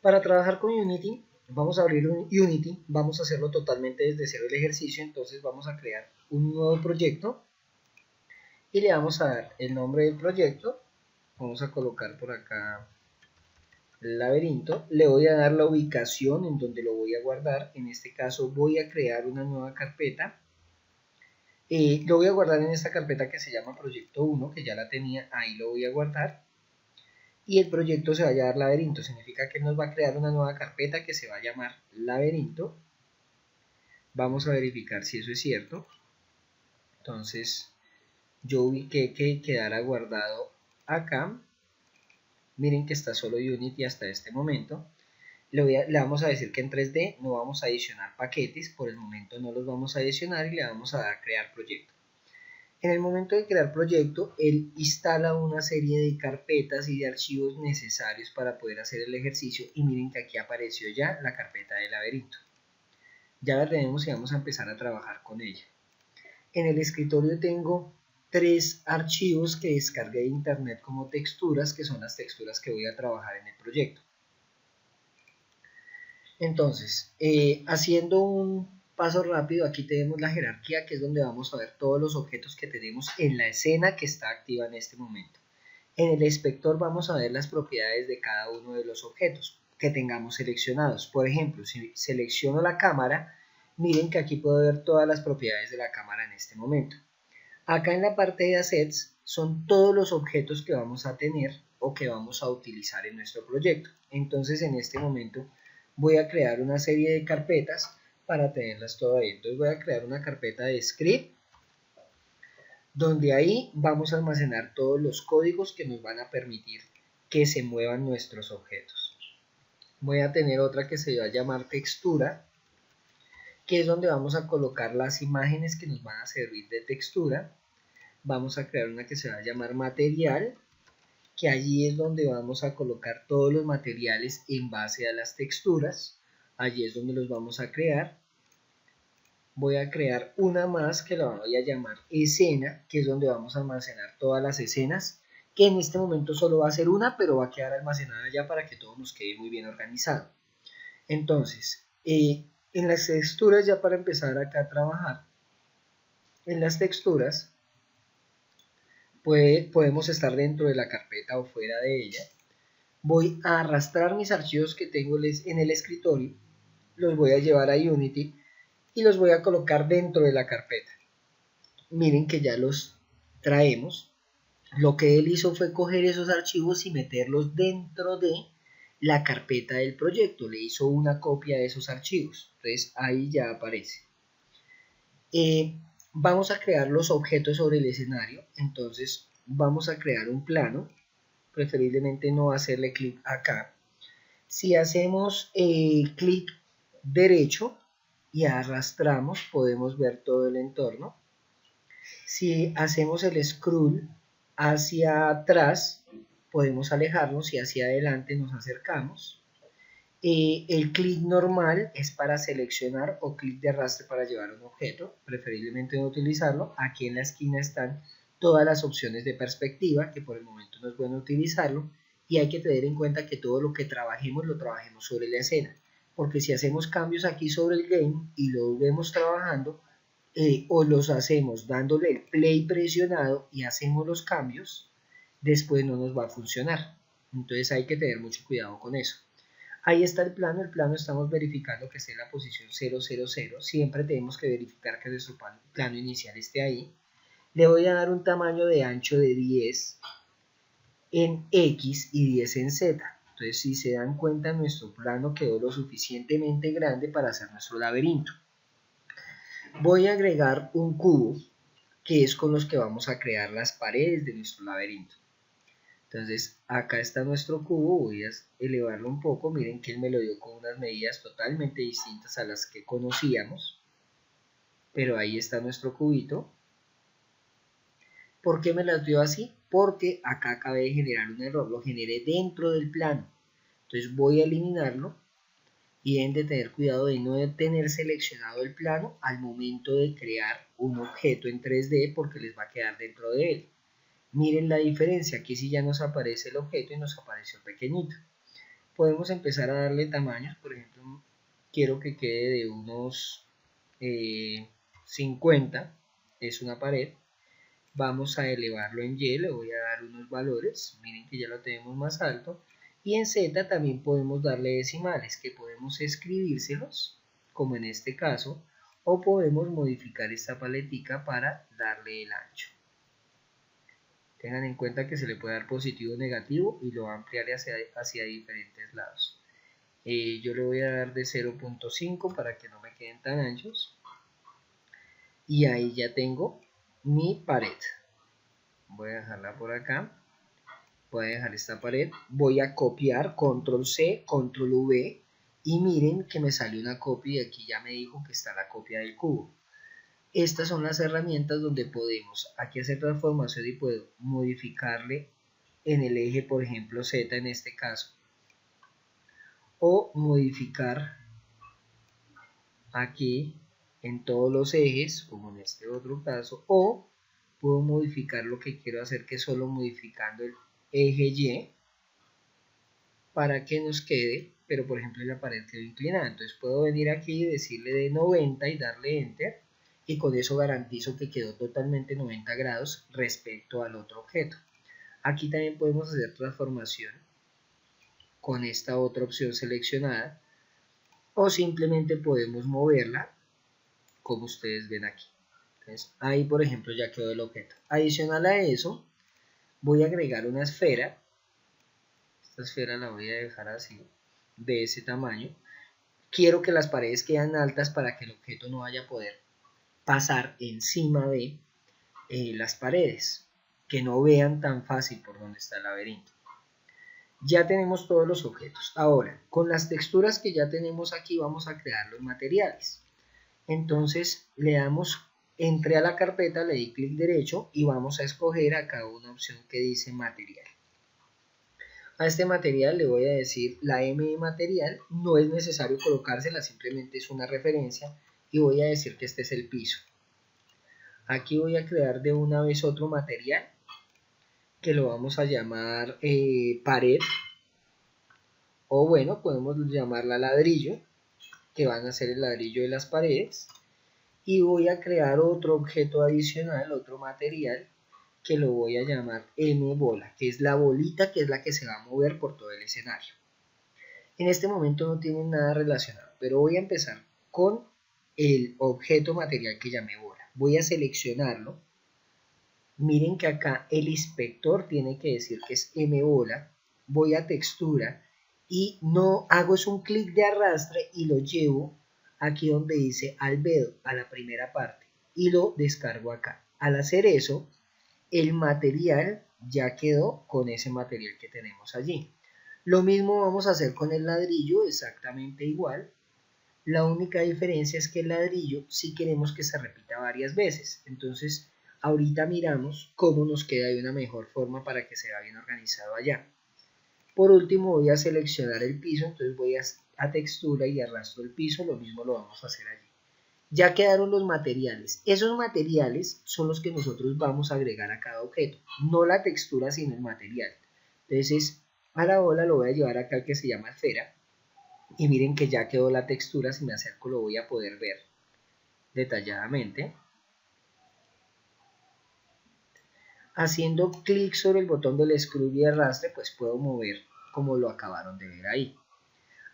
Para trabajar con Unity, vamos a abrir un Unity, vamos a hacerlo totalmente desde cero el ejercicio, entonces vamos a crear un nuevo proyecto y le vamos a dar el nombre del proyecto, vamos a colocar por acá laberinto, le voy a dar la ubicación en donde lo voy a guardar, en este caso voy a crear una nueva carpeta, lo voy a guardar en esta carpeta que se llama proyecto 1, que ya la tenía, ahí lo voy a guardar, y el proyecto se va a llamar laberinto, significa que nos va a crear una nueva carpeta que se va a llamar laberinto. Vamos a verificar si eso es cierto, entonces yo ubiqué que quedara guardado acá, miren que está solo Unity hasta este momento. Le vamos a decir que en 3D no vamos a adicionar paquetes, por el momento no los vamos a adicionar y le vamos a dar a crear proyecto. En el momento de crear proyecto, él instala una serie de carpetas y de archivos necesarios para poder hacer el ejercicio y miren que aquí apareció ya la carpeta de laberinto. Ya la tenemos y vamos a empezar a trabajar con ella. En el escritorio tengo 3 archivos que descargué de internet como texturas, que son las texturas que voy a trabajar en el proyecto. Entonces, haciendo un paso rápido, aquí tenemos la jerarquía, que es donde vamos a ver todos los objetos que tenemos en la escena que está activa en este momento. En el inspector vamos a ver las propiedades de cada uno de los objetos que tengamos seleccionados. Por ejemplo, si selecciono la cámara, miren que aquí puedo ver todas las propiedades de la cámara en este momento. Acá en la parte de assets son todos los objetos que vamos a tener o que vamos a utilizar en nuestro proyecto. Entonces en este momento voy a crear una serie de carpetas para tenerlas todo ahí. Entonces voy a crear una carpeta de script donde ahí vamos a almacenar todos los códigos que nos van a permitir que se muevan nuestros objetos. Voy a tener otra que se va a llamar textura, que es donde vamos a colocar las imágenes que nos van a servir de textura. Vamos a crear una que se va a llamar material, que allí es donde vamos a colocar todos los materiales en base a las texturas. Allí es donde los vamos a crear. Voy a crear una más que la voy a llamar escena, que es donde vamos a almacenar todas las escenas, que en este momento solo va a ser una, pero va a quedar almacenada ya para que todo nos quede muy bien organizado. Entonces, en las texturas, ya para empezar acá a trabajar, en las texturas podemos estar dentro de la carpeta o fuera de ella. Voy a arrastrar mis archivos que tengo en el escritorio, los voy a llevar a Unity y los voy a colocar dentro de la carpeta. Miren que ya los traemos. Lo que él hizo fue coger esos archivos y meterlos dentro de la carpeta del proyecto. Le hizo una copia de esos archivos. Entonces ahí ya aparece. Vamos a crear los objetos sobre el escenario. Entonces vamos a crear un plano. Preferiblemente no hacerle clic acá. Si hacemos clic derecho y arrastramos, podemos ver todo el entorno. Si hacemos el scroll hacia atrás, podemos alejarnos y hacia adelante nos acercamos. El clic normal es para seleccionar o clic de arrastre para llevar un objeto, preferiblemente no utilizarlo. Aquí en la esquina están todas las opciones de perspectiva, que por el momento no es bueno utilizarlo, y hay que tener en cuenta que todo lo que trabajemos lo trabajemos sobre la escena, porque si hacemos cambios aquí sobre el game y lo vemos trabajando, o los hacemos dándole el play presionado y hacemos los cambios, después no nos va a funcionar. Entonces hay que tener mucho cuidado con eso. Ahí está el plano estamos verificando que esté en la posición 000, siempre tenemos que verificar que nuestro plano inicial esté ahí. Le voy a dar un tamaño de ancho de 10 en X y 10 en Z. Entonces si se dan cuenta, nuestro plano quedó lo suficientemente grande para hacer nuestro laberinto. Voy a agregar un cubo, que es con los que vamos a crear las paredes de nuestro laberinto. Entonces acá está nuestro cubo, voy a elevarlo un poco, miren que él me lo dio con unas medidas totalmente distintas a las que conocíamos, pero ahí está nuestro cubito. ¿Por qué me las dio así? Porque acá acabé de generar un error, lo generé dentro del plano, entonces voy a eliminarlo y deben de tener cuidado de no tener seleccionado el plano al momento de crear un objeto en 3D porque les va a quedar dentro de él. Miren la diferencia, aquí sí ya nos aparece el objeto y nos apareció pequeñito. podemos empezar a darle tamaños. Por ejemplo, quiero que quede de unos 50, es una pared. Vamos a elevarlo en Y, le voy a dar unos valores, miren que ya lo tenemos más alto. Y en Z también podemos darle decimales, que podemos escribírselos, como en este caso, o podemos modificar esta paletica para darle el ancho. Tengan en cuenta que se le puede dar positivo o negativo y lo va a ampliar hacia diferentes lados. Yo le voy a dar de 0.5 para que no me queden tan anchos. Y ahí ya tengo mi pared. Voy a dejarla por acá. Voy a dejar esta pared. Voy a copiar, control C, control V. Y miren que me salió una copia y aquí ya me dijo que está la copia del cubo. Estas son las herramientas donde podemos aquí hacer transformación y puedo modificarle en el eje, por ejemplo, Z en este caso. O modificar aquí en todos los ejes, como en este otro caso. O puedo modificar lo que quiero hacer, que es solo modificando el eje Y para que nos quede, pero por ejemplo la pared quedó inclinada. Entonces puedo venir aquí y decirle de 90 y darle enter. Y con eso garantizo que quedó totalmente 90 grados respecto al otro objeto. Aquí también podemos hacer transformación con esta otra opción seleccionada o simplemente podemos moverla como ustedes ven aquí. Entonces, ahí por ejemplo ya quedó el objeto. Adicional a eso voy a agregar una esfera. Esta esfera la voy a dejar así, de ese tamaño. Quiero que las paredes queden altas para que el objeto no vaya a poder pasar encima de las paredes, que no vean tan fácil por donde está el laberinto. Ya tenemos todos los objetos. Ahora, con las texturas que ya tenemos aquí vamos a crear los materiales. Entonces le damos, entré a la carpeta, le di clic derecho y vamos a escoger acá una opción que dice material. A este material le voy a decir la M de material, no es necesario colocársela, simplemente es una referencia y voy a decir que este es el piso. Aquí voy a crear de una vez otro material que lo vamos a llamar pared, o bueno, podemos llamarla ladrillo, que van a ser el ladrillo de las paredes. Y voy a crear otro objeto adicional, otro material, que lo voy a llamar M bola, que es la bolita que es la que se va a mover por todo el escenario. En este momento no tienen nada relacionado, pero voy a empezar con el objeto material que llamé bola. Voy a seleccionarlo. Miren que acá el inspector tiene que decir que es M bola. Voy a textura y no hago es un clic de arrastre y lo llevo aquí donde dice albedo, a la primera parte, y lo descargo acá. Al hacer eso, el material ya quedó con ese material que tenemos allí. Lo mismo vamos a hacer con el ladrillo, exactamente igual. La única diferencia es que el ladrillo sí queremos que se repita varias veces. Entonces, ahorita miramos cómo nos queda de una mejor forma para que se vea bien organizado allá. Por último voy a seleccionar el piso, entonces voy a textura y arrastro el piso, lo mismo lo vamos a hacer allí. Ya quedaron los materiales. Esos materiales son los que nosotros vamos a agregar a cada objeto, no la textura sino el material. Entonces a la bola lo voy a llevar acá que se llama esfera y miren que ya quedó la textura, si me acerco lo voy a poder ver detalladamente. Haciendo clic sobre el botón del scroll y arrastre pues puedo mover como lo acabaron de ver ahí.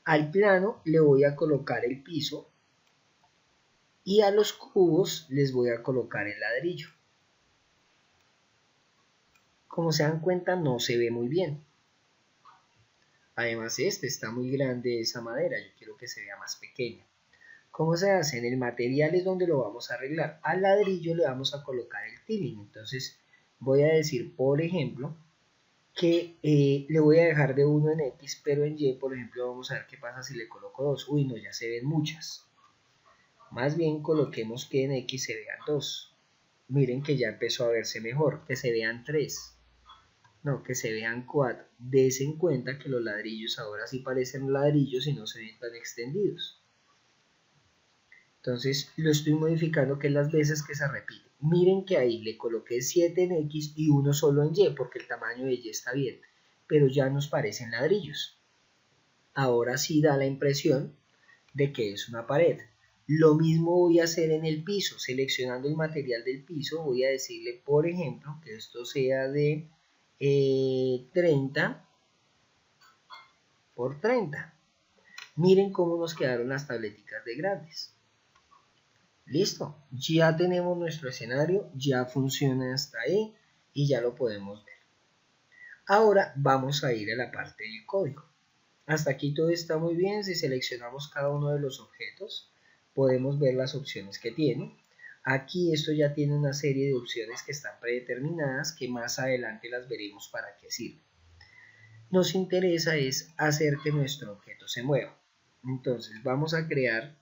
Al plano le voy a colocar el piso y a los cubos les voy a colocar el ladrillo. Como se dan cuenta no se ve muy bien. Además este está muy grande esa madera, yo quiero que se vea más pequeña. ¿Cómo se hace? En el material es donde lo vamos a arreglar. Al ladrillo le vamos a colocar el tiling. Entonces voy a decir, por ejemplo, que le voy a dejar de 1 en X, pero en Y, por ejemplo, vamos a ver qué pasa si le coloco 2. Uy, no, ya se ven muchas. Más bien coloquemos que en X se vean 2. Miren que ya empezó a verse mejor, que se vean 3. No, que se vean 4. Dense en cuenta que los ladrillos ahora sí parecen ladrillos y no se ven tan extendidos. Entonces lo estoy modificando que es las veces que se repite. Miren que ahí le coloqué 7 en X y 1 solo en Y porque el tamaño de Y está bien, pero ya nos parecen ladrillos. ahora sí da la impresión de que es una pared. Lo mismo voy a hacer en el piso, seleccionando el material del piso, voy a decirle, por ejemplo, que esto sea de 30 por 30. Miren cómo nos quedaron las tableticas de grandes. Listo, ya tenemos nuestro escenario, ya funciona hasta ahí y ya lo podemos ver. Ahora vamos a ir a la parte del código. Hasta aquí todo está muy bien. Si seleccionamos cada uno de los objetos, podemos ver las opciones que tiene. Aquí esto ya tiene una serie de opciones que están predeterminadas, que más adelante las veremos para qué sirven. Nos interesa es hacer que nuestro objeto se mueva. Entonces vamos a crear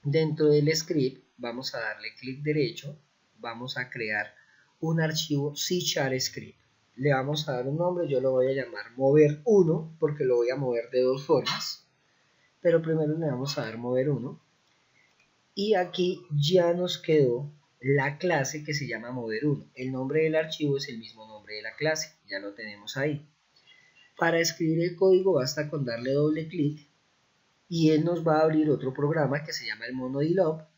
dentro del script, vamos a darle clic derecho, vamos a crear un archivo C# script. Le vamos a dar un nombre, yo lo voy a llamar mover1 porque lo voy a mover de dos formas, pero primero le vamos a dar mover1 y aquí ya nos quedó la clase que se llama mover1. El nombre del archivo es el mismo nombre de la clase, ya lo tenemos ahí. Para escribir el código basta con darle doble clic y él nos va a abrir otro programa que se llama el MonoDevelop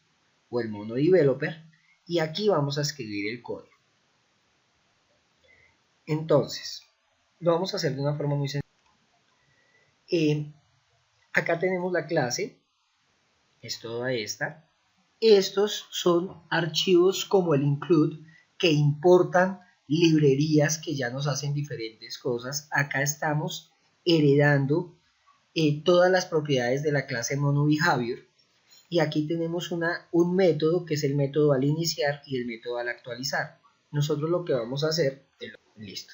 o el MonoDeveloper y aquí vamos a escribir el código. Entonces, lo vamos a hacer de una forma muy sencilla. Acá tenemos la clase, es toda esta. Estos son archivos como el include que importan librerías que ya nos hacen diferentes cosas. Acá estamos heredando todas las propiedades de la clase MonoBehavior y aquí tenemos un método que es el método al iniciar y el método al actualizar. Nosotros lo que vamos a hacer es listo.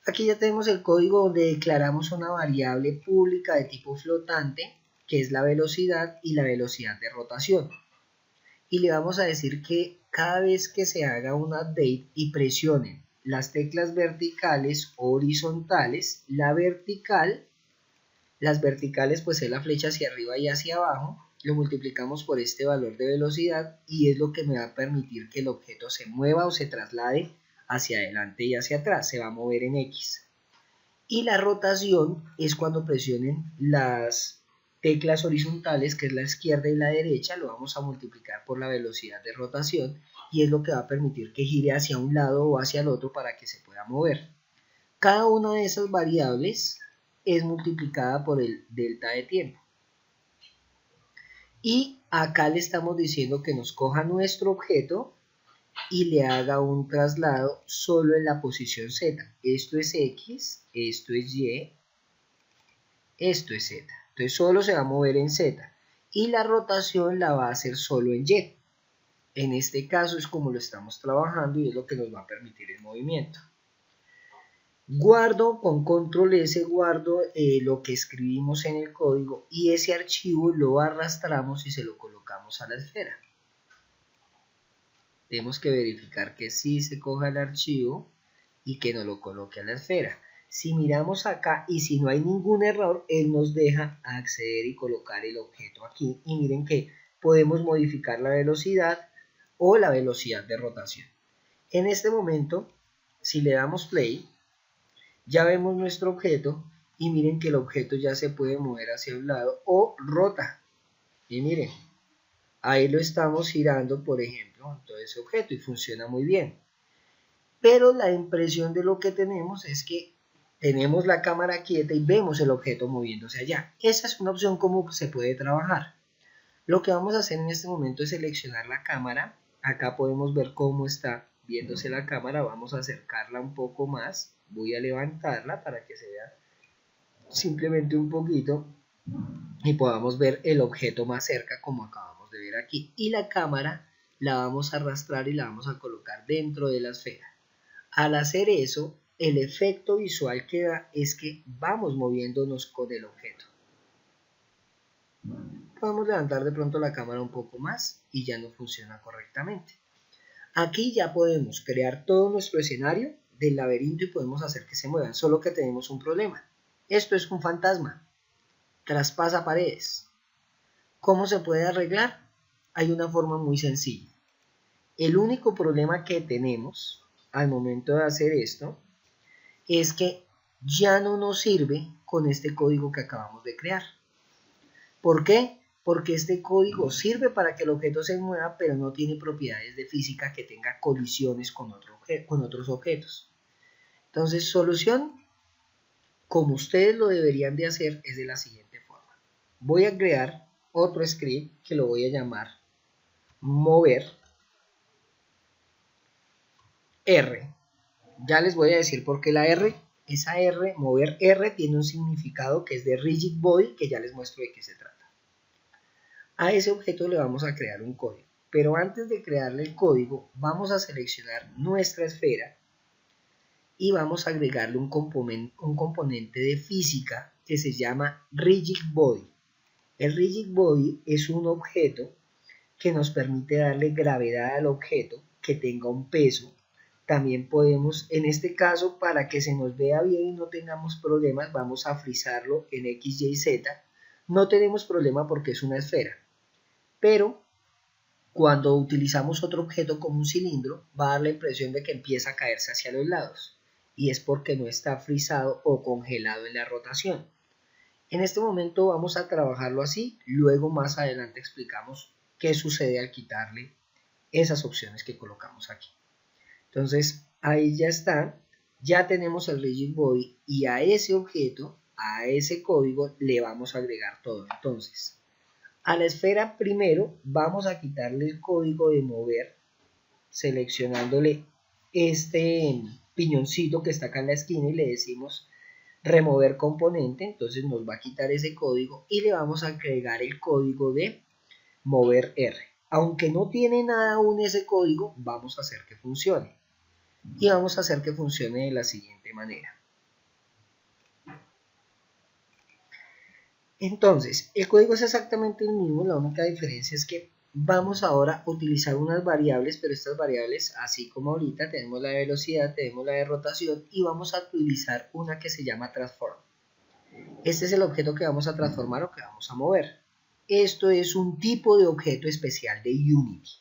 Aquí ya tenemos el código donde declaramos una variable pública de tipo flotante que es la velocidad y la velocidad de rotación. Y le vamos a decir que cada vez que se haga un update y presionen las teclas verticales o horizontales, las verticales pues es la flecha hacia arriba y hacia abajo, lo multiplicamos por este valor de velocidad y es lo que me va a permitir que el objeto se mueva o se traslade hacia adelante y hacia atrás, se va a mover en X. Y la rotación es cuando presionen las teclas horizontales, que es la izquierda y la derecha, lo vamos a multiplicar por la velocidad de rotación y es lo que va a permitir que gire hacia un lado o hacia el otro para que se pueda mover. Cada una de esas variables es multiplicada por el delta de tiempo. Y acá le estamos diciendo que nos coja nuestro objeto y le haga un traslado solo en la posición Z. Esto es X, esto es Y, esto es Z. Entonces solo se va a mover en Z. Y la rotación la va a hacer solo en Y. En este caso es como lo estamos trabajando y es lo que nos va a permitir el movimiento. Guardo con control S, guardo lo que escribimos en el código y ese archivo lo arrastramos y se lo colocamos a la esfera. Tenemos que verificar que sí se coja el archivo y que nos lo coloque a la esfera. Si miramos acá y si no hay ningún error, él nos deja acceder y colocar el objeto aquí. Y miren que podemos modificar la velocidad o la velocidad de rotación. En este momento, si le damos play, ya vemos nuestro objeto y miren que el objeto ya se puede mover hacia un lado o rota. Y miren, ahí lo estamos girando, por ejemplo, en todo ese objeto y funciona muy bien. Pero la impresión de lo que tenemos es que tenemos la cámara quieta y vemos el objeto moviéndose allá. Esa es una opción como se puede trabajar. Lo que vamos a hacer en este momento es seleccionar la cámara. Acá podemos ver cómo está viéndose la cámara. Vamos a acercarla un poco más. Voy a levantarla para que se vea simplemente un poquito y podamos ver el objeto más cerca como acabamos de ver aquí. Y la cámara la vamos a arrastrar y la vamos a colocar dentro de la esfera. Al hacer eso, el efecto visual que da es que vamos moviéndonos con el objeto. Podemos levantar de pronto la cámara un poco más y ya no funciona correctamente. Aquí ya podemos crear todo nuestro escenario del laberinto y podemos hacer que se muevan, solo que tenemos un problema. Esto es un fantasma, traspasa paredes. ¿Cómo se puede arreglar? Hay una forma muy sencilla. El único problema que tenemos al momento de hacer esto es que ya no nos sirve con este código que acabamos de crear. ¿Por qué? Porque este código sirve para que el objeto se mueva, pero no tiene propiedades de física que tenga colisiones con otros objetos. Entonces, solución, como ustedes lo deberían de hacer, es de la siguiente forma. Voy a crear otro script que lo voy a llamar mover R. Ya les voy a decir por qué la R. Esa R, mover R, tiene un significado que es de rigid body, que ya les muestro de qué se trata. A ese objeto le vamos a crear un código, pero antes de crearle el código vamos a seleccionar nuestra esfera y vamos a agregarle un componente de física que se llama rigid body. El rigid body es un objeto que nos permite darle gravedad al objeto, que tenga un peso. También podemos, en este caso, para que se nos vea bien y no tengamos problemas, vamos a frizarlo en X, Y, Z. No tenemos problema porque es una esfera. Pero cuando utilizamos otro objeto como un cilindro, va a dar la impresión de que empieza a caerse hacia los lados. Y es porque no está frizado o congelado en la rotación. En este momento vamos a trabajarlo así, luego más adelante explicamos qué sucede al quitarle esas opciones que colocamos aquí. Entonces ahí ya está, ya tenemos el rigid body y a ese objeto, a ese código le vamos a agregar todo. Entonces a la esfera primero vamos a quitarle el código de mover, seleccionándole este piñoncito que está acá en la esquina y le decimos remover componente, entonces nos va a quitar ese código y le vamos a agregar el código de mover R. Aunque no tiene nada aún ese código, vamos a hacer que funcione. Y vamos a hacer que funcione de la siguiente manera. Entonces, el código es exactamente el mismo, la única diferencia es que vamos ahora a utilizar unas variables, pero estas variables, así como ahorita, tenemos la de velocidad, tenemos la de rotación y vamos a utilizar una que se llama transform. Este es el objeto que vamos a transformar o que vamos a mover. Esto es un tipo de objeto especial de Unity.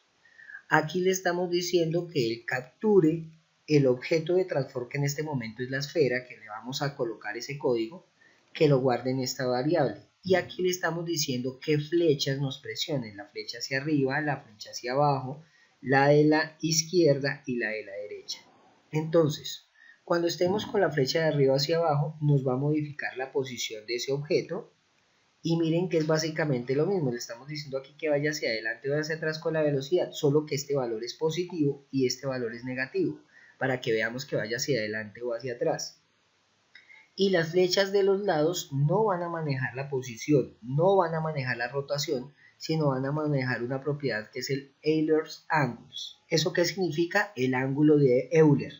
Aquí le estamos diciendo que él capture el objeto de transform, que en este momento es la esfera, que le vamos a colocar ese código, que lo guarde en esta variable. Y aquí le estamos diciendo qué flechas nos presionen, la flecha hacia arriba, la flecha hacia abajo, la de la izquierda y la de la derecha. Entonces, cuando estemos con la flecha de arriba hacia abajo, nos va a modificar la posición de ese objeto. Y miren que es básicamente lo mismo, le estamos diciendo aquí que vaya hacia adelante o hacia atrás con la velocidad, solo que este valor es positivo y este valor es negativo, para que veamos que vaya hacia adelante o hacia atrás. Y las flechas de los lados no van a manejar la posición, no van a manejar la rotación, sino van a manejar una propiedad que es el Euler's Angles. ¿Eso qué significa? El ángulo de Euler.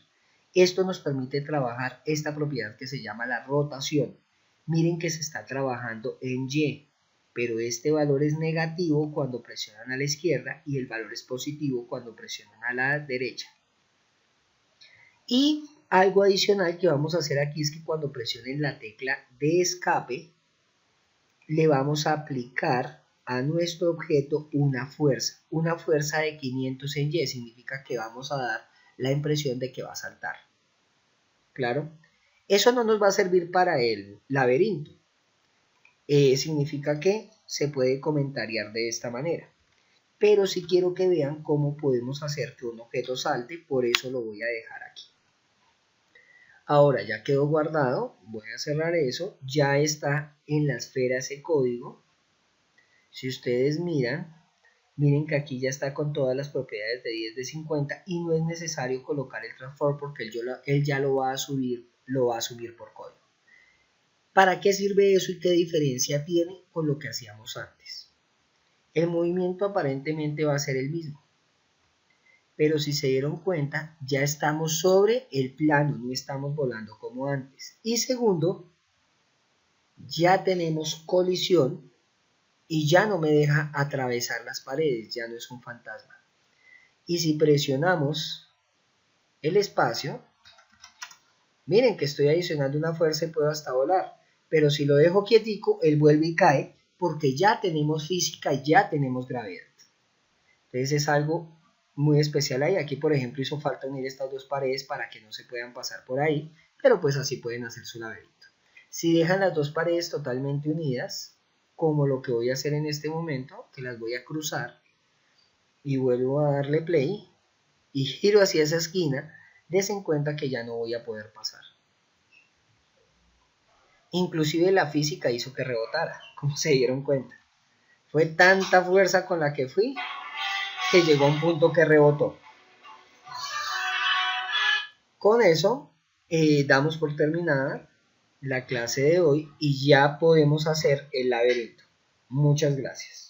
Esto nos permite trabajar esta propiedad que se llama la rotación. Miren que se está trabajando en Y, pero este valor es negativo cuando presionan a la izquierda y el valor es positivo cuando presionan a la derecha. Y algo adicional que vamos a hacer aquí es que cuando presionen la tecla de escape, le vamos a aplicar a nuestro objeto una fuerza de 500 en Y, significa que vamos a dar la impresión de que va a saltar. ¿Claro? Eso no nos va a servir para el laberinto. Significa que se puede comentariar de esta manera. Pero si quiero que vean cómo podemos hacer que un objeto salte, por eso lo voy a dejar aquí. Ahora ya quedó guardado, voy a cerrar eso, ya está en la esfera ese código. Si ustedes miren que aquí ya está con todas las propiedades de 10 de 50 y no es necesario colocar el transform porque él ya lo va a subir por código. ¿Para qué sirve eso y qué diferencia tiene con lo que hacíamos antes? El movimiento aparentemente va a ser el mismo, pero si se dieron cuenta, ya estamos sobre el plano, no estamos volando como antes. Y segundo, ya tenemos colisión y ya no me deja atravesar las paredes, ya no es un fantasma. Y si presionamos el espacio, miren que estoy adicionando una fuerza y puedo hasta volar. Pero si lo dejo quietico, él vuelve y cae porque ya tenemos física y ya tenemos gravedad. Entonces es algo muy especial ahí. Aquí, por ejemplo, hizo falta unir estas dos paredes para que no se puedan pasar por ahí. pero pues así pueden hacer su laberinto. Si dejan las dos paredes totalmente unidas, como lo que voy a hacer en este momento, que las voy a cruzar y vuelvo a darle play y giro hacia esa esquina, des en cuenta que ya no voy a poder pasar. Inclusive la física hizo que rebotara, como se dieron cuenta. Fue tanta fuerza con la que fui que llegó a un punto que rebotó. Con eso damos por terminada la clase de hoy y ya podemos hacer el laberinto. Muchas gracias.